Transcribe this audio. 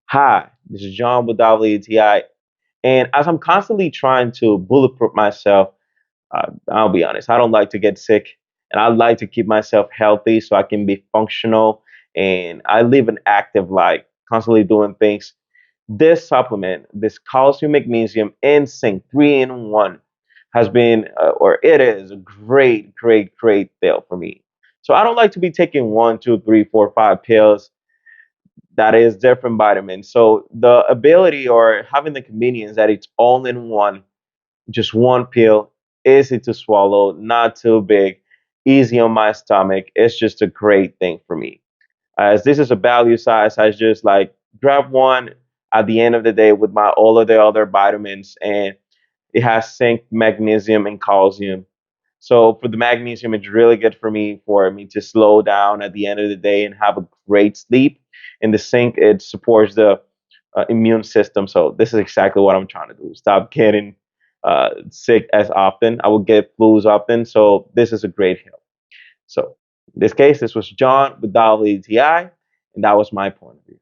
Hi, this is John with WTI. And as I'm constantly trying to bulletproof myself, I'll be honest, I don't like to get sick and I like to keep myself healthy so I can be functional and I live an active life, constantly doing things. This supplement, this calcium, magnesium, and zinc 3-in-1, has been, or it is, a great, great, great deal for me. So I don't like to be taking one, two, three, four, five pills that is different vitamins. So the ability or having the convenience that it's all in one, just one pill, easy to swallow, not too big, easy on my stomach. It's just a great thing for me. As this is a value size, I just like grab one at the end of the day with my all of the other vitamins, and it has zinc, magnesium, and calcium. So for the magnesium, it's really good for me to slow down at the end of the day and have a great sleep. And the zinc, it supports the immune system. So this is exactly what I'm trying to do. Stop getting sick as often. I will get flus often. So this is a great help. So in this case, this was John with WTI, and that was my point of view.